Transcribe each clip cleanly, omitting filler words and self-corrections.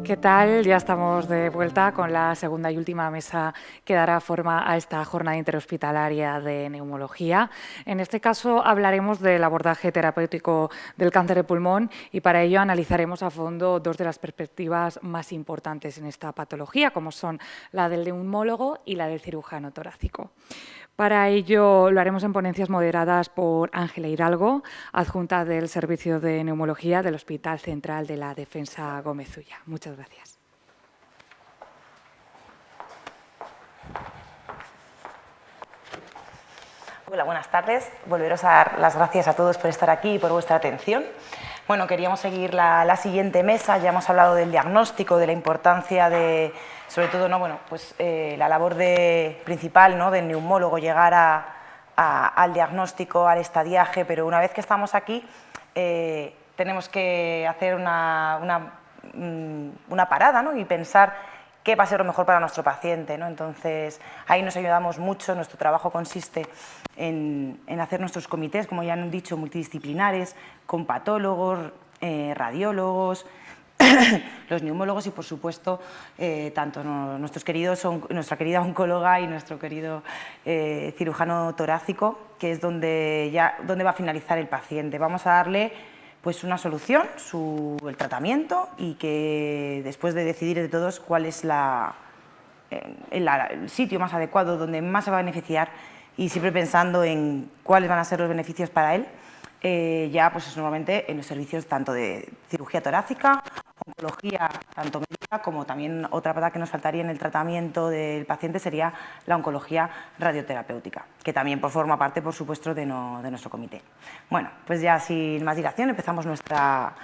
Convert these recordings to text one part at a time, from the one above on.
¿Qué tal? Ya estamos de vuelta con la segunda y última mesa que dará forma a esta jornada interhospitalaria de neumología. En este caso hablaremos del abordaje terapéutico del cáncer de pulmón y para ello analizaremos a fondo dos de las perspectivas más importantes en esta patología, como son la del neumólogo y la del cirujano torácico. Para ello lo haremos en ponencias moderadas por Ángela Hidalgo, adjunta del Servicio de Neumología del Hospital Central de la Defensa Gómez Ulla. Muchas gracias. Hola, buenas tardes. Volveros a dar las gracias a todos por estar aquí y por vuestra atención. Bueno, queríamos seguir la siguiente mesa. Ya hemos hablado del diagnóstico, de la importancia de, sobre todo, la labor principal, ¿no?, del neumólogo, llegar al diagnóstico, al estadiaje, pero una vez que estamos aquí tenemos que hacer una parada, ¿no?, y pensar qué va a ser lo mejor para nuestro paciente, ¿no? Entonces, ahí nos ayudamos mucho. Nuestro trabajo consiste en hacer nuestros comités, como ya han dicho, multidisciplinares, con patólogos, radiólogos, los neumólogos y, por supuesto, tanto nuestra querida oncóloga y nuestro querido cirujano torácico, que es donde va a finalizar el paciente. Vamos a darle pues una solución, el tratamiento, y que después de decidir de todos cuál es el sitio más adecuado donde más se va a beneficiar, y siempre pensando en cuáles van a ser los beneficios para él, normalmente en los servicios tanto de cirugía torácica, oncología tanto médica, como también otra pata que nos faltaría en el tratamiento del paciente sería la oncología radioterapéutica, que también forma parte, por supuesto, de nuestro comité. Bueno, pues ya sin más dilación empezamos nuestra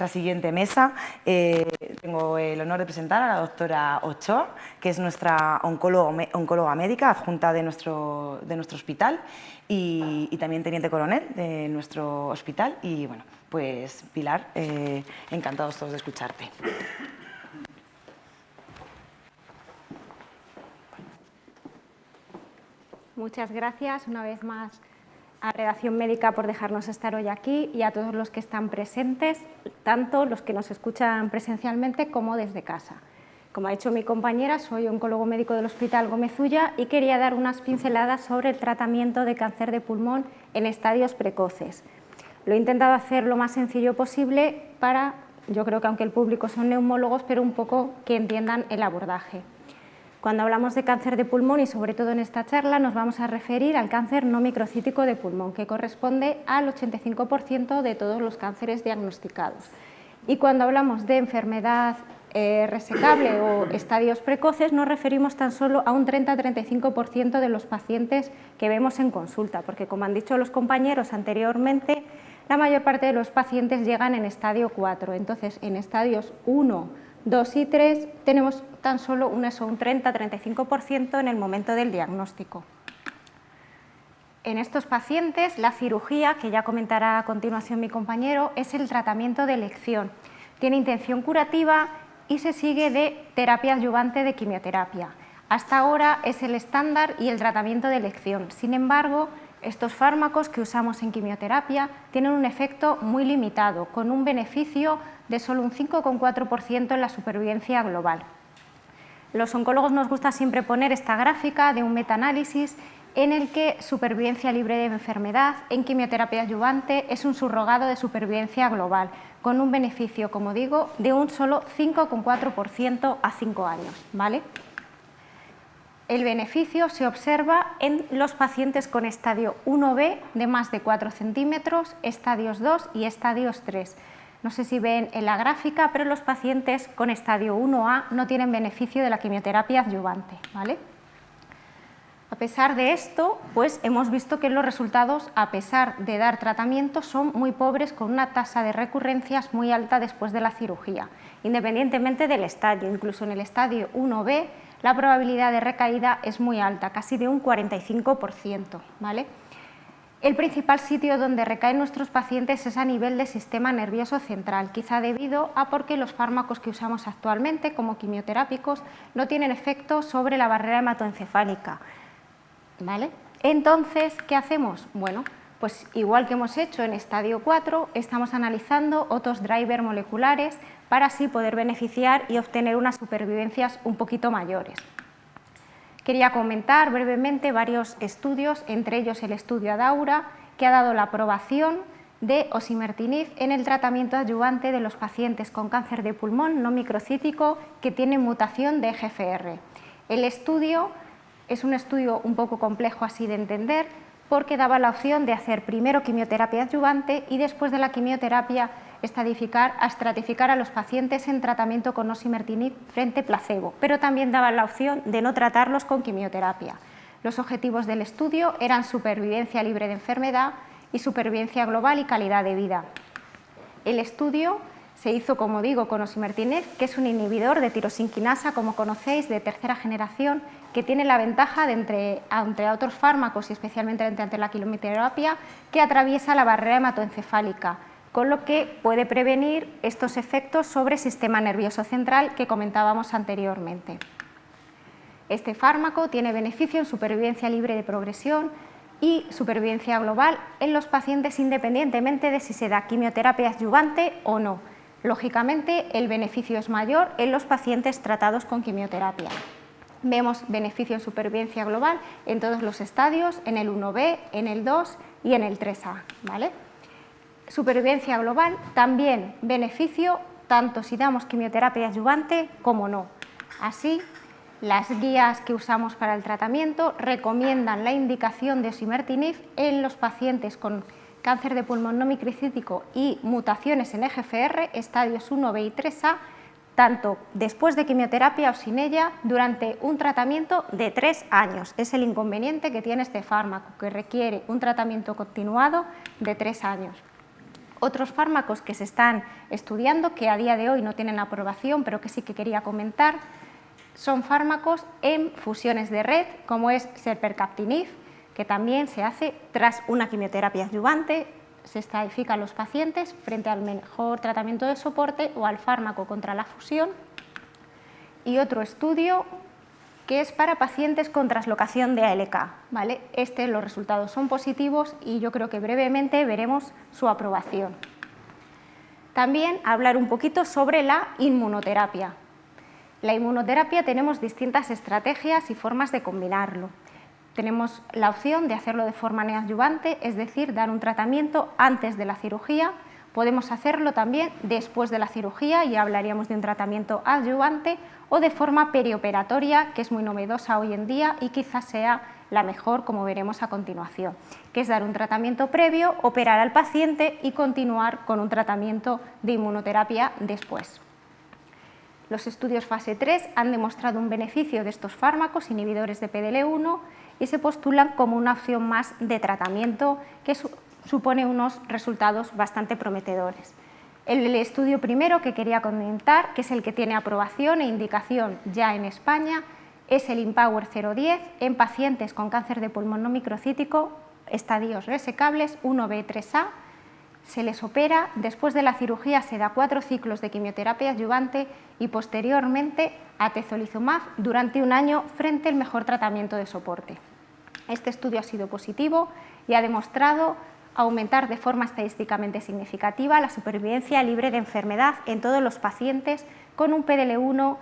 siguiente mesa. Tengo el honor de presentar a la doctora Ochoa, que es nuestra oncóloga médica adjunta de nuestro hospital y también teniente coronel de nuestro hospital. Y bueno, pues Pilar, encantados todos de escucharte. Muchas gracias una vez más a Redacción Médica por dejarnos estar hoy aquí y a todos los que están presentes, tanto los que nos escuchan presencialmente como desde casa. Como ha dicho mi compañera, soy oncólogo médico del Hospital Gómez Ulla y quería dar unas pinceladas sobre el tratamiento de cáncer de pulmón en estadios precoces. Lo he intentado hacer lo más sencillo posible para, yo creo que aunque el público son neumólogos, pero un poco que entiendan el abordaje. Cuando hablamos de cáncer de pulmón, y sobre todo en esta charla, nos vamos a referir al cáncer no microcítico de pulmón, que corresponde al 85% de todos los cánceres diagnosticados. Y cuando hablamos de enfermedad resecable o estadios precoces, nos referimos tan solo a un 30-35% de los pacientes que vemos en consulta, porque como han dicho los compañeros anteriormente, la mayor parte de los pacientes llegan en estadio 4, entonces en estadios 1, 2 y 3 tenemos tan solo un 30-35% en el momento del diagnóstico. En estos pacientes, la cirugía, que ya comentará a continuación mi compañero, es el tratamiento de elección. Tiene intención curativa y se sigue de terapia adyuvante de quimioterapia. Hasta ahora es el estándar y el tratamiento de elección. Sin embargo, estos fármacos que usamos en quimioterapia tienen un efecto muy limitado, con un beneficio de solo un 5,4% en la supervivencia global. Los oncólogos nos gusta siempre poner esta gráfica de un metaanálisis en el que supervivencia libre de enfermedad en quimioterapia adyuvante es un subrogado de supervivencia global, con un beneficio, como digo, de un solo 5,4% a 5 años, ¿vale? El beneficio se observa en los pacientes con estadio 1B de más de 4 centímetros, estadios 2 y estadios 3. No sé si ven en la gráfica, pero los pacientes con estadio 1A no tienen beneficio de la quimioterapia adyuvante, ¿vale? A pesar de esto, pues hemos visto que los resultados, a pesar de dar tratamiento, son muy pobres, con una tasa de recurrencias muy alta después de la cirugía, independientemente del estadio. Incluso en el estadio 1B, la probabilidad de recaída es muy alta, casi de un 45%, ¿vale? El principal sitio donde recaen nuestros pacientes es a nivel del sistema nervioso central, quizá debido a porque los fármacos que usamos actualmente, como quimioterápicos, no tienen efecto sobre la barrera hematoencefálica, ¿vale? Entonces, ¿qué hacemos? Bueno, Pues igual que hemos hecho en estadio 4, estamos analizando otros drivers moleculares para así poder beneficiar y obtener unas supervivencias un poquito mayores. Quería comentar brevemente varios estudios, entre ellos el estudio ADAURA, que ha dado la aprobación de osimertinib en el tratamiento adyuvante de los pacientes con cáncer de pulmón no microcítico que tienen mutación de EGFR. El estudio es un estudio un poco complejo así de entender, porque daba la opción de hacer primero quimioterapia adyuvante y después de la quimioterapia estratificar a los pacientes en tratamiento con osimertinib frente placebo, pero también daba la opción de no tratarlos con quimioterapia. Los objetivos del estudio eran supervivencia libre de enfermedad y supervivencia global y calidad de vida. El estudio se hizo, como digo, con osimertinib, que es un inhibidor de tirosinquinasa, como conocéis, de tercera generación, que tiene la ventaja de, entre otros fármacos y especialmente ante la quimioterapia, que atraviesa la barrera hematoencefálica, con lo que puede prevenir estos efectos sobre el sistema nervioso central que comentábamos anteriormente. Este fármaco tiene beneficio en supervivencia libre de progresión y supervivencia global en los pacientes independientemente de si se da quimioterapia adyuvante o no. Lógicamente, el beneficio es mayor en los pacientes tratados con quimioterapia. Vemos beneficio en supervivencia global en todos los estadios, en el 1B, en el 2 y en el 3A. ¿Vale? Supervivencia global, también beneficio tanto si damos quimioterapia adyuvante como no. Así, las guías que usamos para el tratamiento recomiendan la indicación de osimertinib en los pacientes con cáncer de pulmón no microcítico y mutaciones en EGFR, estadios 1B y 3A, tanto después de quimioterapia o sin ella, durante un tratamiento de 3 años. Es el inconveniente que tiene este fármaco, que requiere un tratamiento continuado de 3 años. Otros fármacos que se están estudiando, que a día de hoy no tienen aprobación, pero que sí que quería comentar, son fármacos en fusiones de red, como es serpercaptinib, que también se hace tras una quimioterapia adyuvante, se estratifican los pacientes frente al mejor tratamiento de soporte o al fármaco contra la fusión. Y otro estudio que es para pacientes con traslocación de ALK. ¿Vale? Los resultados son positivos y yo creo que brevemente veremos su aprobación. También hablar un poquito sobre la inmunoterapia. La inmunoterapia tenemos distintas estrategias y formas de combinarlo. Tenemos la opción de hacerlo de forma neoadyuvante, es decir, dar un tratamiento antes de la cirugía. Podemos hacerlo también después de la cirugía y hablaríamos de un tratamiento adyuvante, o de forma perioperatoria, que es muy novedosa hoy en día y quizás sea la mejor, como veremos a continuación, que es dar un tratamiento previo, operar al paciente y continuar con un tratamiento de inmunoterapia después. Los estudios fase 3 han demostrado un beneficio de estos fármacos inhibidores de PDL1 y se postulan como una opción más de tratamiento que supone unos resultados bastante prometedores. El estudio primero que quería comentar, que es el que tiene aprobación e indicación ya en España, es el IMpower 010 en pacientes con cáncer de pulmón no microcítico, estadios resecables 1B3A. Se les opera, después de la cirugía se da 4 ciclos de quimioterapia adyuvante y posteriormente atezolizumab durante un año frente al mejor tratamiento de soporte. Este estudio ha sido positivo y ha demostrado aumentar de forma estadísticamente significativa la supervivencia libre de enfermedad en todos los pacientes con un PDL1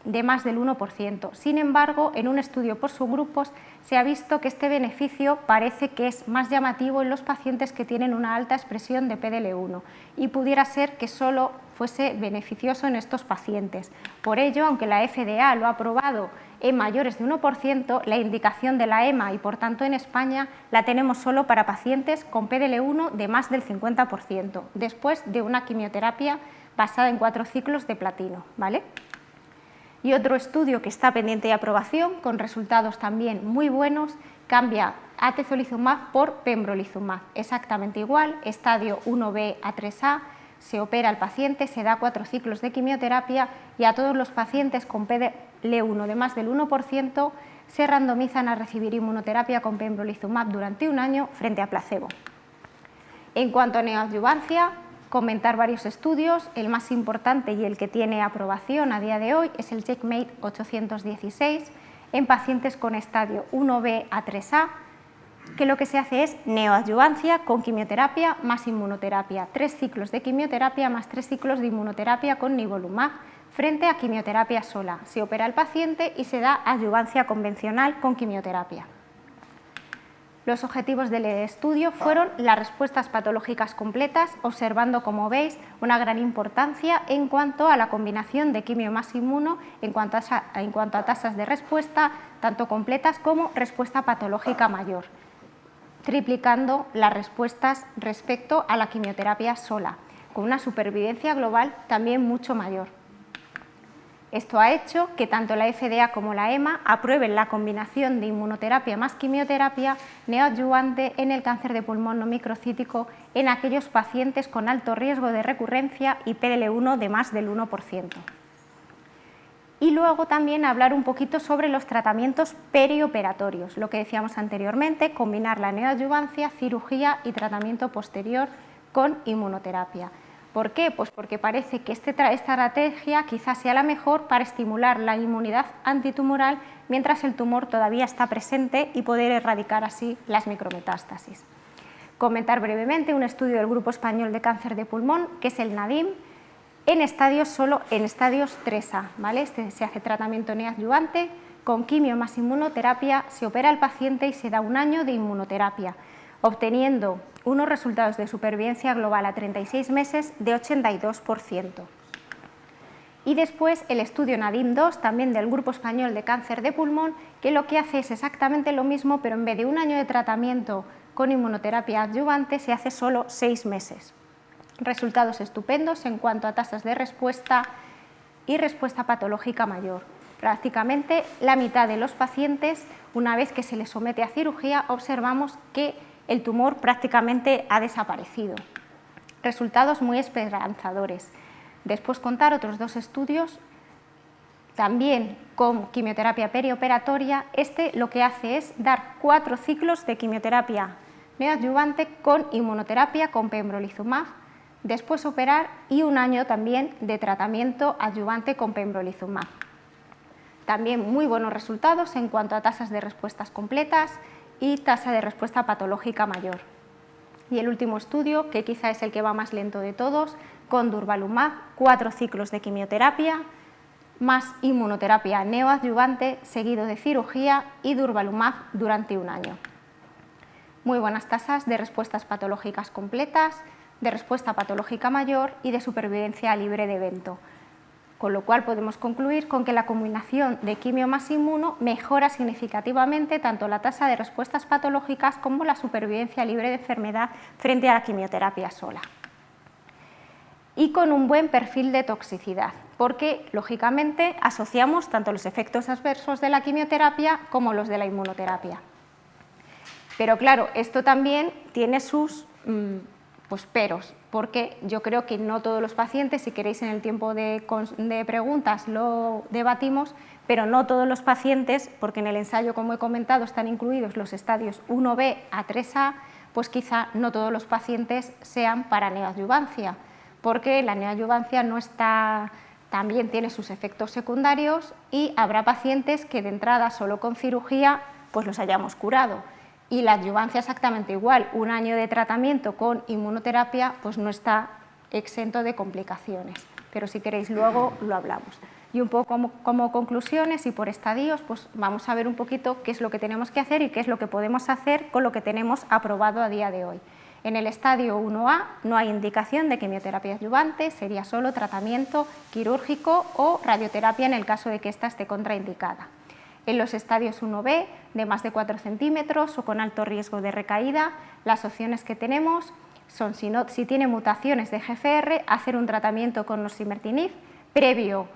de más del 1%. Sin embargo, en un estudio por subgrupos se ha visto que este beneficio parece que es más llamativo en los pacientes que tienen una alta expresión de PDL1 y pudiera ser que solo fuese beneficioso en estos pacientes. Por ello, aunque la FDA lo ha aprobado en mayores de 1%, la indicación de la EMA y por tanto en España la tenemos solo para pacientes con PDL1 de más del 50%, después de una quimioterapia basada en 4 ciclos de platino. ¿Vale? Y otro estudio que está pendiente de aprobación, con resultados también muy buenos, cambia atezolizumab por pembrolizumab. Exactamente igual, estadio 1B a 3A, se opera al paciente, se da 4 ciclos de quimioterapia y a todos los pacientes con PDL1 de más del 1% se randomizan a recibir inmunoterapia con pembrolizumab durante un año frente a placebo. En cuanto a neoadyuvancia, comentar varios estudios. El más importante y el que tiene aprobación a día de hoy es el Checkmate 816 en pacientes con estadio 1B a 3A. que lo que se hace es neoadjuvancia con quimioterapia más inmunoterapia, 3 ciclos de quimioterapia más 3 ciclos de inmunoterapia con nivolumab, frente a quimioterapia sola. Se opera al paciente y se da adjuvancia convencional con quimioterapia. Los objetivos del estudio fueron las respuestas patológicas completas, observando, como veis, una gran importancia en cuanto a la combinación de quimio más inmuno en cuanto a tasas de respuesta, tanto completas como respuesta patológica mayor, triplicando las respuestas respecto a la quimioterapia sola, con una supervivencia global también mucho mayor. Esto ha hecho que tanto la FDA como la EMA aprueben la combinación de inmunoterapia más quimioterapia neoadjuvante en el cáncer de pulmón no microcítico en aquellos pacientes con alto riesgo de recurrencia y PDL1 de más del 1%. Y luego también hablar un poquito sobre los tratamientos perioperatorios, lo que decíamos anteriormente, combinar la neoadjuvancia, cirugía y tratamiento posterior con inmunoterapia. ¿Por qué? Pues porque parece que esta estrategia quizás sea la mejor para estimular la inmunidad antitumoral mientras el tumor todavía está presente y poder erradicar así las micrometástasis. Comentar brevemente un estudio del Grupo Español de Cáncer de Pulmón, que es el NADIM, en estadios 3A, ¿vale? Se hace tratamiento neoadjuvante con quimio más inmunoterapia, se opera al paciente y se da 1 año de inmunoterapia, obteniendo unos resultados de supervivencia global a 36 meses de 82%. Y después el estudio NADIM-2, también del Grupo Español de Cáncer de Pulmón, que lo que hace es exactamente lo mismo, pero en vez de 1 año de tratamiento con inmunoterapia adyuvante, se hace solo 6 meses. Resultados estupendos en cuanto a tasas de respuesta y respuesta patológica mayor. Prácticamente la mitad de los pacientes, una vez que se les somete a cirugía, observamos que el tumor prácticamente ha desaparecido. Resultados muy esperanzadores. Después contar otros 2 estudios, también con quimioterapia perioperatoria. Este lo que hace es dar 4 ciclos de quimioterapia neoadjuvante con inmunoterapia con pembrolizumab, después operar y 1 año también de tratamiento adyuvante con pembrolizumab. También muy buenos resultados en cuanto a tasas de respuestas completas y tasa de respuesta patológica mayor. Y el último estudio, que quizá es el que va más lento de todos, con durvalumab, 4 ciclos de quimioterapia, más inmunoterapia neoadjuvante, seguido de cirugía y durvalumab durante 1 año. Muy buenas tasas de respuestas patológicas completas, de respuesta patológica mayor y de supervivencia libre de evento. Con lo cual podemos concluir con que la combinación de quimio más inmuno mejora significativamente tanto la tasa de respuestas patológicas como la supervivencia libre de enfermedad frente a la quimioterapia sola. Y con un buen perfil de toxicidad, porque lógicamente asociamos tanto los efectos adversos de la quimioterapia como los de la inmunoterapia. Pero claro, esto también tiene sus peros, porque yo creo que no todos los pacientes, si queréis en el tiempo de preguntas lo debatimos, pero no todos los pacientes, porque en el ensayo, como he comentado, están incluidos los estadios 1B a 3A, pues quizá no todos los pacientes sean para neoadjuvancia, porque la neoadjuvancia no está, también tiene sus efectos secundarios y habrá pacientes que de entrada solo con cirugía pues los hayamos curado. Y la adjuvancia exactamente igual, 1 año de tratamiento con inmunoterapia pues no está exento de complicaciones, pero si queréis luego lo hablamos. Y un poco como conclusiones y por estadios, pues vamos a ver un poquito qué es lo que tenemos que hacer y qué es lo que podemos hacer con lo que tenemos aprobado a día de hoy. En el estadio 1A no hay indicación de quimioterapia adyuvante, sería solo tratamiento quirúrgico o radioterapia en el caso de que ésta esté contraindicada. En los estadios 1B, de más de 4 centímetros o con alto riesgo de recaída, las opciones que tenemos son, si tiene mutaciones de GFR, hacer un tratamiento con osimertinib previo.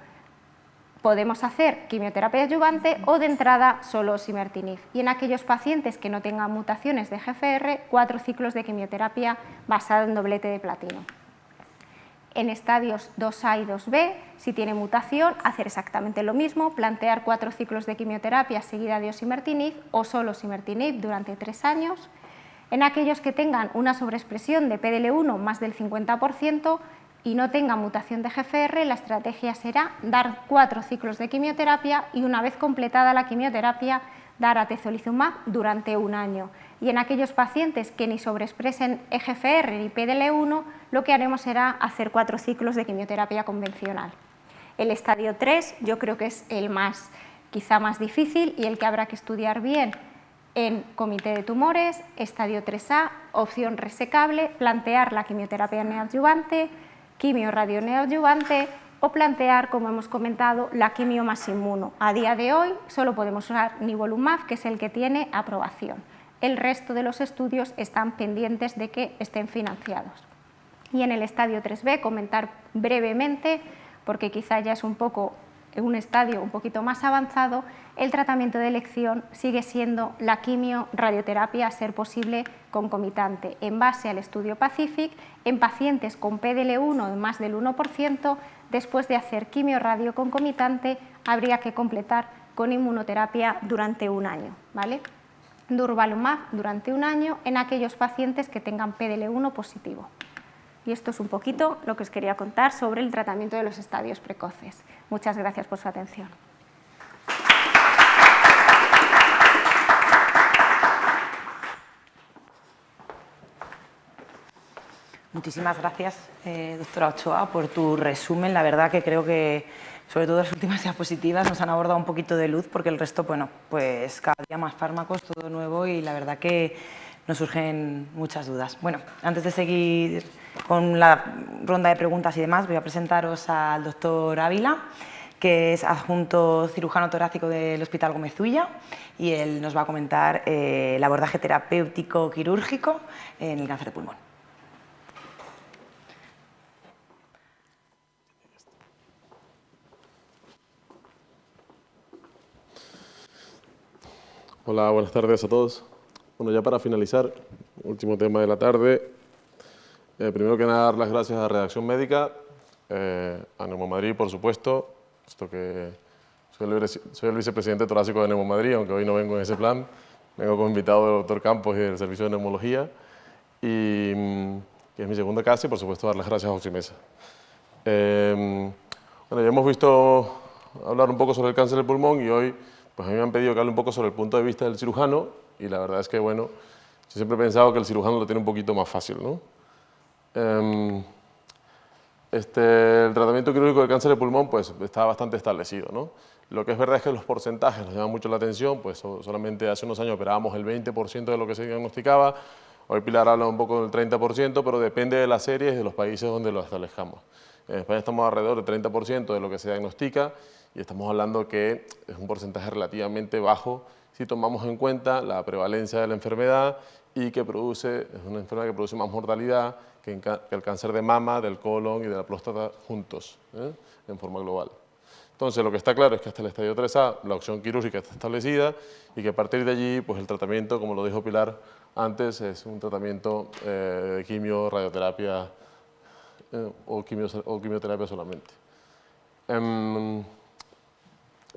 Podemos hacer quimioterapia adyuvante o de entrada solo osimertinib. Y en aquellos pacientes que no tengan mutaciones de GFR, 4 ciclos de quimioterapia basada en doblete de platino. En estadios 2A y 2B, si tiene mutación, hacer exactamente lo mismo, plantear 4 ciclos de quimioterapia seguida de osimertinib o solo osimertinib durante 3 años. En aquellos que tengan una sobreexpresión de PDL1 más del 50% y no tengan mutación de GFR, la estrategia será dar 4 ciclos de quimioterapia y una vez completada la quimioterapia, dar atezolizumab durante 1 año. Y en aquellos pacientes que ni sobreexpresen EGFR ni PDL1, lo que haremos será hacer 4 ciclos de quimioterapia convencional. El estadio 3 yo creo que es el quizá más difícil y el que habrá que estudiar bien en comité de tumores. Estadio 3A, opción resecable, plantear la quimioterapia neoadyuvante, quimio-radioneoadyuvante o plantear, como hemos comentado, la quimio más inmuno. A día de hoy solo podemos usar nivolumab, que es el que tiene aprobación. El resto de los estudios están pendientes de que estén financiados. Y en el estadio 3B, comentar brevemente, porque quizá ya es un estadio un poquito más avanzado, el tratamiento de elección sigue siendo la quimio-radioterapia, a ser posible concomitante, en base al estudio PACIFIC, en pacientes con PDL1 de más del 1%, después de hacer quimio-radio concomitante, habría que completar con inmunoterapia durante un año, ¿vale? Durvalumab durante un año en aquellos pacientes que tengan PDL1 positivo. Y esto es un poquito lo que os quería contar sobre el tratamiento de los estadios precoces. Muchas gracias por su atención. Muchísimas gracias, doctora Ochoa, por tu resumen. La verdad que creo que, sobre todo las últimas diapositivas, nos han abordado un poquito de luz, porque el resto, bueno, pues cada día más fármacos, todo nuevo, y la verdad que nos surgen muchas dudas. Bueno, antes de seguir con la ronda de preguntas y demás, voy a presentaros al doctor Ávila, que es adjunto cirujano torácico del Hospital Gómez Ulla, y él nos va a comentar el abordaje terapéutico quirúrgico en el cáncer de pulmón. Hola, buenas tardes a todos. Bueno, ya para finalizar, último tema de la tarde. Primero que nada, dar las gracias a Redacción Médica, a Neumomadrid, por supuesto, puesto que soy el vicepresidente torácico de Neumomadrid, aunque hoy no vengo en ese plan. Vengo como invitado del doctor Campos y del Servicio de Neumología, y que es mi segunda casa, y por supuesto dar las gracias a Oximesa. Bueno, ya hemos visto hablar un poco sobre el cáncer del pulmón, y hoy pues a mí me han pedido que hable un poco sobre el punto de vista del cirujano, y la verdad es que, bueno, yo siempre he pensado que el cirujano lo tiene un poquito más fácil, ¿no? El tratamiento quirúrgico del cáncer de pulmón pues está bastante establecido, ¿no? Lo que es verdad es que los porcentajes nos llaman mucho la atención, pues solamente hace unos años operábamos el 20% de lo que se diagnosticaba, hoy Pilar habla un poco del 30%, pero depende de las series y de los países donde lo establezcamos. En España estamos alrededor del 30% de lo que se diagnostica, y estamos hablando que es un porcentaje relativamente bajo si tomamos en cuenta la prevalencia de la enfermedad, y que es una enfermedad que produce más mortalidad que el cáncer de mama, del colon y de la próstata juntos, en forma global. Entonces, lo que está claro es que hasta el estadio 3A la opción quirúrgica está establecida, y que a partir de allí, pues el tratamiento, como lo dijo Pilar antes, es un tratamiento de quimio, radioterapia o quimioterapia solamente.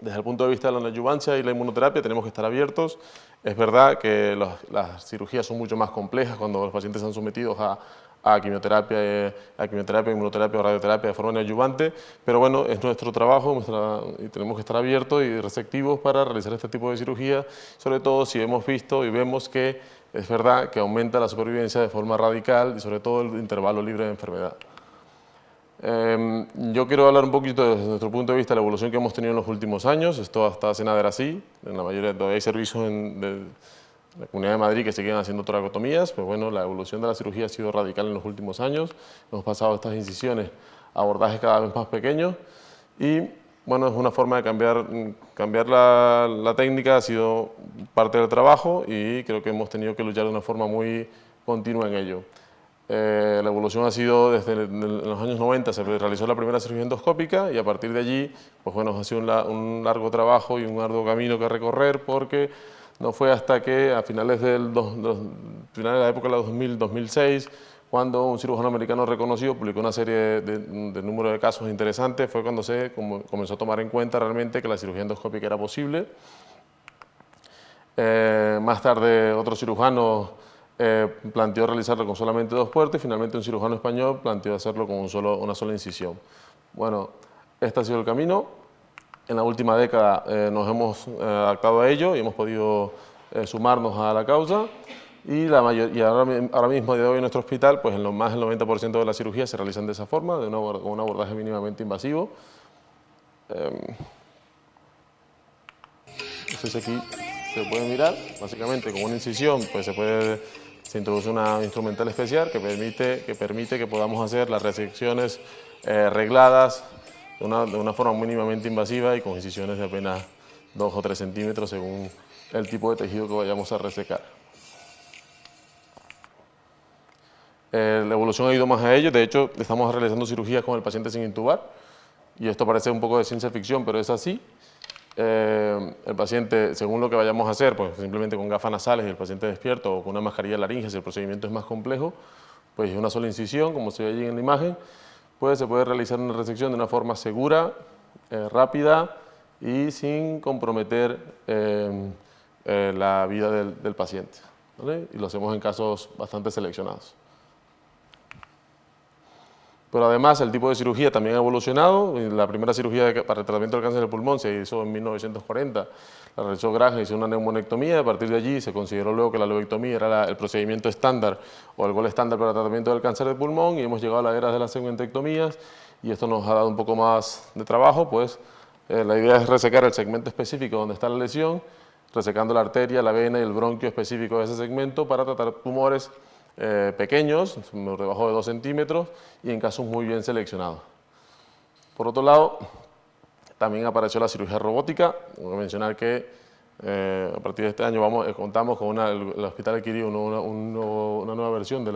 Desde el punto de vista de la neoadjuvancia y la inmunoterapia tenemos que estar abiertos. Es verdad que las cirugías son mucho más complejas cuando los pacientes están sometidos a quimioterapia, inmunoterapia o radioterapia de forma neoadyuvante, pero bueno, es nuestro trabajo y tenemos que estar abiertos y receptivos para realizar este tipo de cirugía, sobre todo si hemos visto y vemos que es verdad que aumenta la supervivencia de forma radical y sobre todo el intervalo libre de enfermedad. Yo quiero hablar un poquito desde nuestro punto de vista de la evolución que hemos tenido en los últimos años. Esto hasta hace nada era así, en la mayoría todavía hay servicios de la Comunidad de Madrid que siguen haciendo toracotomías, pues bueno, la evolución de la cirugía ha sido radical en los últimos años. Hemos pasado de estas incisiones a abordajes cada vez más pequeños, y bueno, es una forma de cambiar la técnica, ha sido parte del trabajo, y creo que hemos tenido que luchar de una forma muy continua en ello. La evolución ha sido desde los años 90, se realizó la primera cirugía endoscópica, y a partir de allí, pues bueno, ha sido un largo trabajo y un arduo camino que recorrer, porque no fue hasta que a finales de la época de 2000-2006, cuando un cirujano americano reconocido publicó una serie de número de casos interesantes, fue cuando se comenzó a tomar en cuenta realmente que la cirugía endoscópica era posible. Más tarde otro cirujano planteó realizarlo con solamente 2 puertos, y finalmente un cirujano español planteó hacerlo con una sola incisión. Bueno, este ha sido el camino. En la última década nos hemos adaptado a ello y hemos podido sumarnos a la causa. y ahora mismo, a día de hoy en nuestro hospital, pues más del 90% de las cirugías se realizan de esa forma, con un abordaje mínimamente invasivo. Entonces aquí se puede mirar, básicamente con una incisión pues se introduce una instrumental especial que permite que podamos hacer las resecciones regladas de una forma mínimamente invasiva y con incisiones de apenas 2 o 3 centímetros según el tipo de tejido que vayamos a resecar. La evolución ha ido más a ello, de hecho estamos realizando cirugías con el paciente sin intubar y esto parece un poco de ciencia ficción, pero es así. El paciente, según lo que vayamos a hacer, pues simplemente con gafas nasales y el paciente despierto o con una mascarilla laríngea, si el procedimiento es más complejo, pues una sola incisión, como se ve allí en la imagen, pues se puede realizar una resección de una forma segura, rápida y sin comprometer la vida del paciente, ¿vale? Y lo hacemos en casos bastante seleccionados. Pero además el tipo de cirugía también ha evolucionado. La primera cirugía para el tratamiento del cáncer del pulmón se hizo en 1940. La realizó Graham, hizo una neumonectomía. A partir de allí se consideró luego que la lobectomía era el procedimiento estándar o el gol estándar para el tratamiento del cáncer de pulmón y hemos llegado a la era de las segmentectomías y esto nos ha dado un poco más de trabajo, pues la idea es resecar el segmento específico donde está la lesión, resecando la arteria, la vena y el bronquio específico de ese segmento para tratar tumores pequeños, debajo de 2 centímetros y en casos muy bien seleccionados. Por otro lado, también apareció la cirugía robótica. Voy a mencionar que a partir de este año contamos con el hospital adquirió una nueva versión de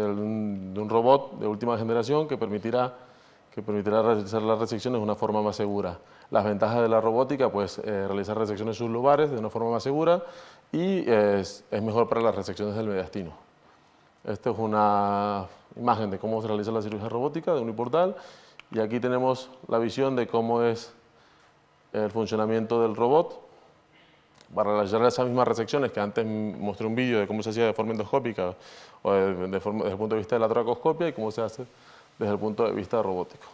un robot de última generación que permitirá realizar las resecciones de una forma más segura. Las ventajas de la robótica, pues realizar resecciones sublubares de una forma más segura y es mejor para las resecciones del mediastino. Esta es una imagen de cómo se realiza la cirugía robótica de Uniportal y aquí tenemos la visión de cómo es el funcionamiento del robot. Para realizar esas mismas resecciones que antes mostré un vídeo de cómo se hacía de forma endoscópica o desde el punto de vista de la toracoscopia y cómo se hace desde el punto de vista robótico.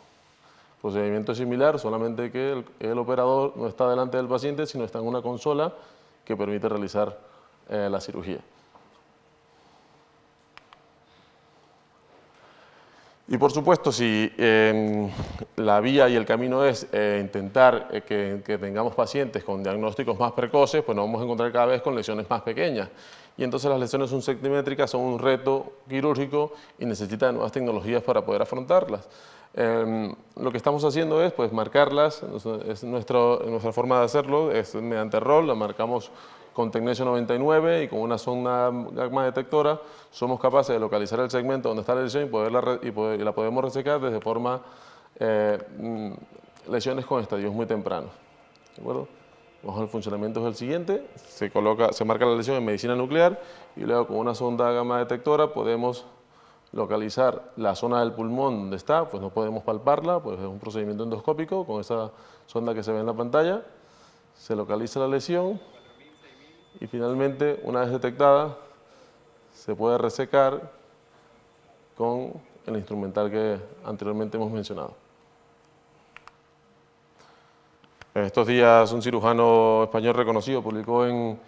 Procedimiento similar, solamente que el operador no está delante del paciente, sino está en una consola que permite realizar la cirugía. Y por supuesto, si la vía y el camino es intentar que tengamos pacientes con diagnósticos más precoces, pues nos vamos a encontrar cada vez con lesiones más pequeñas. Y entonces las lesiones subcentimétricas son un reto quirúrgico y necesitan nuevas tecnologías para poder afrontarlas. Lo que estamos haciendo es pues, marcarlas, es nuestra forma de hacerlo, es mediante ROL, la marcamos con Tecnesio 99 y con una sonda gamma detectora somos capaces de localizar el segmento donde está la lesión y la podemos resecar desde forma lesiones con estadios muy tempranos. ¿De acuerdo? El funcionamiento es el siguiente, se marca la lesión en medicina nuclear y luego con una sonda gamma detectora podemos localizar la zona del pulmón donde está, pues no podemos palparla, pues es un procedimiento endoscópico con esa sonda que se ve en la pantalla, se localiza la lesión y finalmente, una vez detectada, se puede resecar con el instrumental que anteriormente hemos mencionado. Estos días un cirujano español reconocido publicó en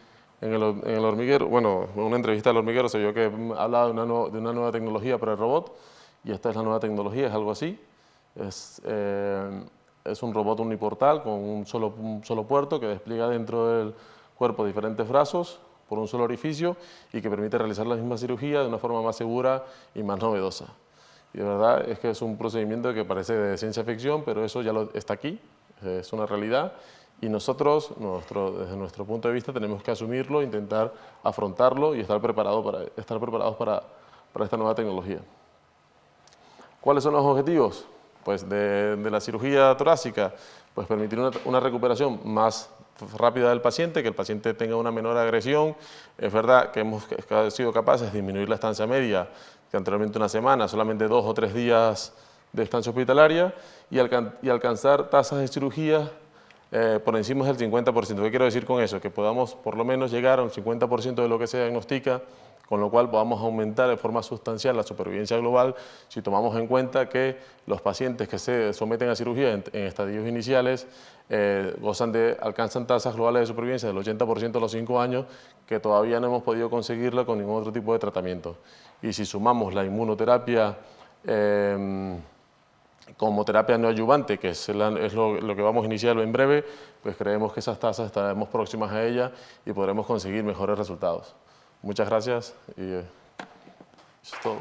el Hormiguero, bueno, en una entrevista al Hormiguero se vio que hablaba de una nueva tecnología para el robot y esta es la nueva tecnología, es algo así. Es un robot uniportal con un solo puerto que despliega dentro del cuerpo diferentes brazos por un solo orificio y que permite realizar la misma cirugía de una forma más segura y más novedosa. Y de verdad es que es un procedimiento que parece de ciencia ficción, pero eso ya está aquí, es una realidad y nosotros, desde nuestro punto de vista, tenemos que asumirlo, intentar afrontarlo y estar preparados para esta nueva tecnología. ¿Cuáles son los objetivos? Pues de la cirugía torácica, pues permitir una recuperación más rápida del paciente, que el paciente tenga una menor agresión. Es verdad que hemos sido capaces de disminuir la estancia media, que anteriormente una semana, solamente 2 o 3 días de estancia hospitalaria, y alcanzar tasas de cirugía por encima del 50%. ¿Qué quiero decir con eso? Que podamos por lo menos llegar a un 50% de lo que se diagnostica con lo cual podamos aumentar de forma sustancial la supervivencia global si tomamos en cuenta que los pacientes que se someten a cirugía en estadios iniciales alcanzan tasas globales de supervivencia del 80% a los 5 años, que todavía no hemos podido conseguirla con ningún otro tipo de tratamiento. Y si sumamos la inmunoterapia como terapia neoadyuvante, que es lo que vamos a iniciar en breve, pues creemos que esas tasas estaremos próximas a ella y podremos conseguir mejores resultados. Muchas gracias y eso es todo.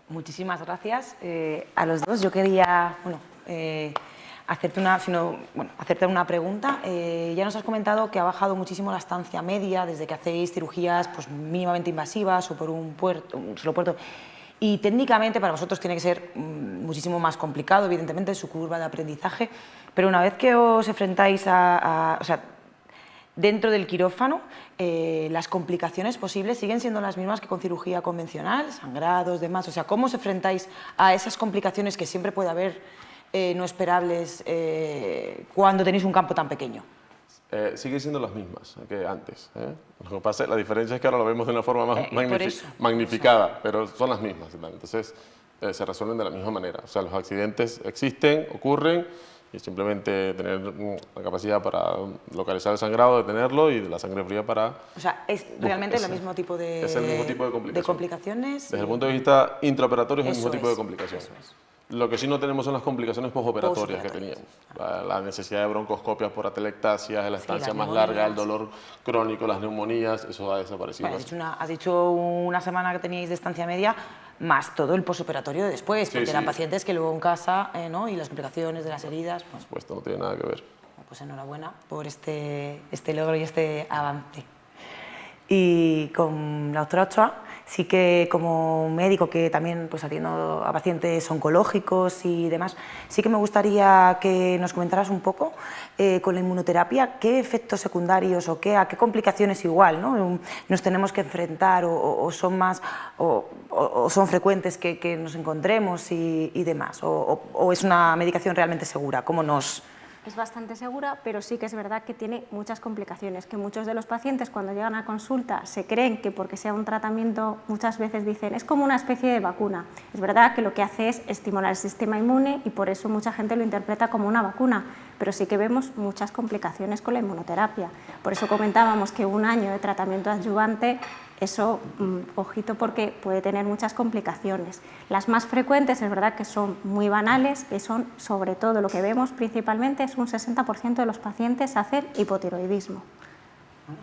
Muchísimas gracias a los dos. Yo quería hacerte una pregunta. Ya nos has comentado que ha bajado muchísimo la estancia media desde que hacéis cirugías pues, mínimamente invasivas o por un solo puerto. Y técnicamente para vosotros tiene que ser muchísimo más complicado, evidentemente, su curva de aprendizaje, pero una vez que os enfrentáis o sea, dentro del quirófano, las complicaciones posibles siguen siendo las mismas que con cirugía convencional, sangrados, demás. O sea, ¿cómo os enfrentáis a esas complicaciones que siempre puede haber no esperables cuando tenéis un campo tan pequeño? Siguen siendo las mismas que antes. Lo que pasa, la diferencia es que ahora lo vemos de una forma más magnificada, pero son las mismas. Entonces, se resuelven de la misma manera. O sea, los accidentes existen, ocurren, y simplemente tener la capacidad para localizar el sangrado, detenerlo, y de la sangre fría para... O sea, ¿es realmente el mismo tipo de, es el mismo tipo de complicaciones? Desde el punto de vista intraoperatorio es el mismo tipo de complicaciones. Eso es. Lo que sí no tenemos son las complicaciones postoperatorias que teníamos. La necesidad de broncoscopias por atelectasias, la estancia más larga, el dolor crónico, las neumonías, eso ha desaparecido. Bueno, has dicho una semana que teníais de estancia media, más todo el postoperatorio de después, porque eran pacientes que luego en casa, ¿no? Y las complicaciones de las heridas... Pues, por supuesto, no tiene nada que ver. Pues enhorabuena por este logro y este avance. Y con la doctora Ochoa, sí que como médico que también pues, atiendo a pacientes oncológicos y demás, sí que me gustaría que nos comentaras un poco con la inmunoterapia qué efectos secundarios o a qué complicaciones igual, ¿no? Nos tenemos que enfrentar o son más o son frecuentes que nos encontremos y demás, o es una medicación realmente segura. ¿Cómo nos...? Es bastante segura, pero sí que es verdad que tiene muchas complicaciones, que muchos de los pacientes cuando llegan a consulta se creen que porque sea un tratamiento, muchas veces dicen, es como una especie de vacuna. Es verdad que lo que hace es estimular el sistema inmune y por eso mucha gente lo interpreta como una vacuna, pero sí que vemos muchas complicaciones con la inmunoterapia. Por eso comentábamos que un año de tratamiento adyuvante, eso, ojito, porque puede tener muchas complicaciones. Las más frecuentes es verdad que son muy banales, que son sobre todo lo que vemos principalmente es un 60% de los pacientes hacen hipotiroidismo.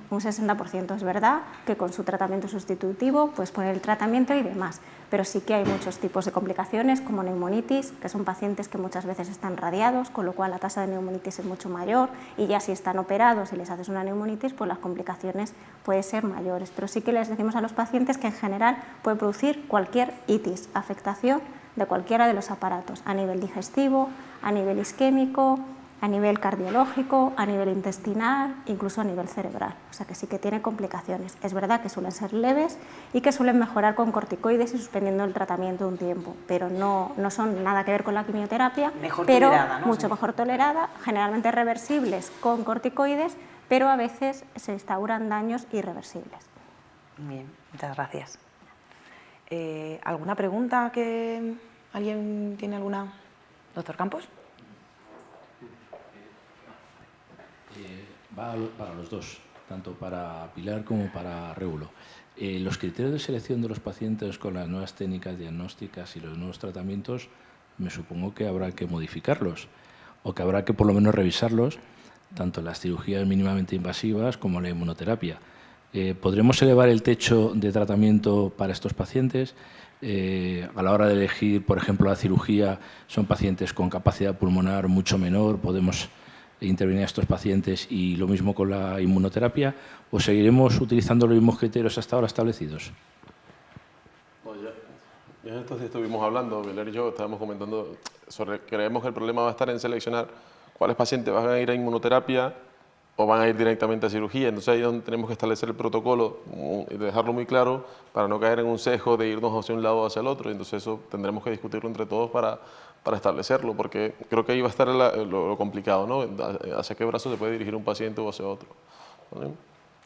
Un 60%, es verdad que con su tratamiento sustitutivo pues poner el tratamiento y demás, pero sí que hay muchos tipos de complicaciones como neumonitis, que son pacientes que muchas veces están radiados, con lo cual la tasa de neumonitis es mucho mayor y ya si están operados y les haces una neumonitis, pues las complicaciones pueden ser mayores, pero sí que les decimos a los pacientes que en general puede producir cualquier itis, afectación de cualquiera de los aparatos, a nivel digestivo, a nivel isquémico, a nivel cardiológico, a nivel intestinal, incluso a nivel cerebral. O sea que sí que tiene complicaciones. Es verdad que suelen ser leves y que suelen mejorar con corticoides y suspendiendo el tratamiento un tiempo, pero no son nada que ver con la quimioterapia, pero tolerada, ¿no? Mucho mejor tolerada, generalmente reversibles con corticoides, pero a veces se instauran daños irreversibles. Bien, muchas gracias. ¿Alguna pregunta que alguien tiene alguna? Doctor Campos. Va para los dos, tanto para Pilar como para Réulo. Los criterios de selección de los pacientes con las nuevas técnicas diagnósticas y los nuevos tratamientos, me supongo que habrá que modificarlos o que habrá que por lo menos revisarlos, tanto las cirugías mínimamente invasivas como la inmunoterapia. ¿Podremos elevar el techo de tratamiento para estos pacientes? A la hora de elegir, por ejemplo, la cirugía, son pacientes con capacidad pulmonar mucho menor, podemos intervenir a estos pacientes y lo mismo con la inmunoterapia, o seguiremos utilizando los mismos criterios hasta ahora establecidos? No, ya estos días estuvimos hablando, Pilar y yo, estábamos comentando sobre, creemos que el problema va a estar en seleccionar cuáles pacientes van a ir a inmunoterapia o van a ir directamente a cirugía. Entonces ahí es donde tenemos que establecer el protocolo y dejarlo muy claro para no caer en un sesgo de irnos hacia un lado o hacia el otro. Entonces eso tendremos que discutirlo entre todos para para establecerlo, porque creo que ahí va a estar lo complicado, ¿no? Hacia qué brazo se puede dirigir un paciente o hacia otro. ¿Vale?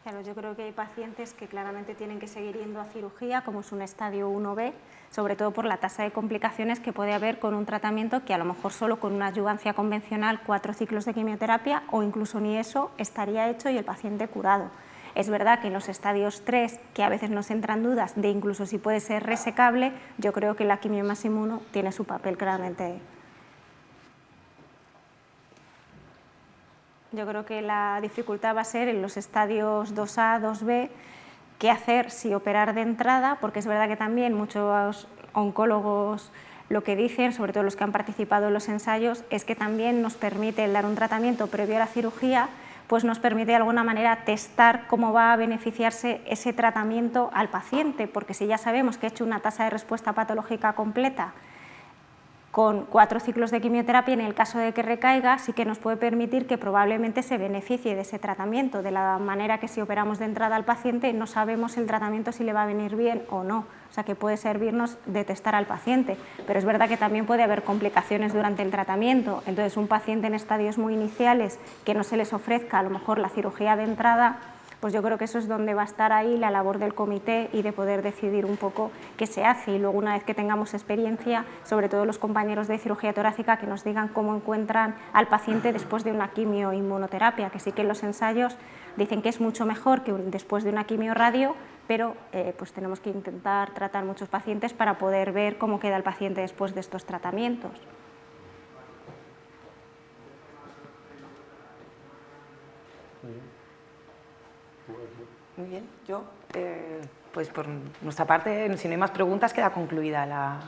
Claro, yo creo que hay pacientes que claramente tienen que seguir yendo a cirugía, como es un estadio 1B, sobre todo por la tasa de complicaciones que puede haber con un tratamiento que a lo mejor solo con una adyuvancia convencional, 4 ciclos de quimioterapia o incluso ni eso estaría hecho y el paciente curado. Es verdad que en los estadios 3, que a veces nos entran dudas de incluso si puede ser resecable, yo creo que la quimio más inmuno tiene su papel claramente. Yo creo que la dificultad va a ser en los estadios 2A, 2B, qué hacer, si operar de entrada, porque es verdad que también muchos oncólogos lo que dicen, sobre todo los que han participado en los ensayos, es que también nos permite el dar un tratamiento previo a la cirugía, pues nos permite de alguna manera testar cómo va a beneficiarse ese tratamiento al paciente, porque si ya sabemos que ha hecho una tasa de respuesta patológica completa con 4 ciclos de quimioterapia, en el caso de que recaiga, sí que nos puede permitir que probablemente se beneficie de ese tratamiento, de la manera que si operamos de entrada al paciente no sabemos el tratamiento si le va a venir bien o no, o sea que puede servirnos de testar al paciente, pero es verdad que también puede haber complicaciones durante el tratamiento, entonces un paciente en estadios muy iniciales que no se les ofrezca a lo mejor la cirugía de entrada, pues yo creo que eso es donde va a estar ahí la labor del comité y de poder decidir un poco qué se hace y luego una vez que tengamos experiencia, sobre todo los compañeros de cirugía torácica que nos digan cómo encuentran al paciente después de una quimioinmunoterapia, que sí que en los ensayos dicen que es mucho mejor que después de una quimioradio, pero pues tenemos que intentar tratar muchos pacientes para poder ver cómo queda el paciente después de estos tratamientos. Muy bien, yo, pues por nuestra parte, si no hay más preguntas, queda concluida la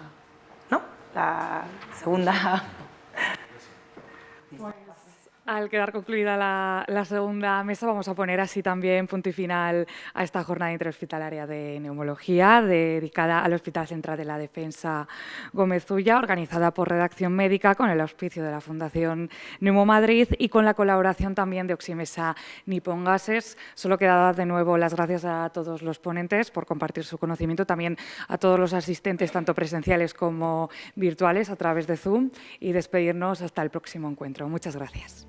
segunda. Al quedar concluida la segunda mesa, vamos a poner así también punto y final a esta jornada interhospitalaria de neumología dedicada al Hospital Central de la Defensa Gómez Ulla, organizada por Redacción Médica con el auspicio de la Fundación Neumo Madrid y con la colaboración también de Oximesa Nippon Gases. Solo queda dar de nuevo las gracias a todos los ponentes por compartir su conocimiento, también a todos los asistentes, tanto presenciales como virtuales, a través de Zoom, y despedirnos hasta el próximo encuentro. Muchas gracias.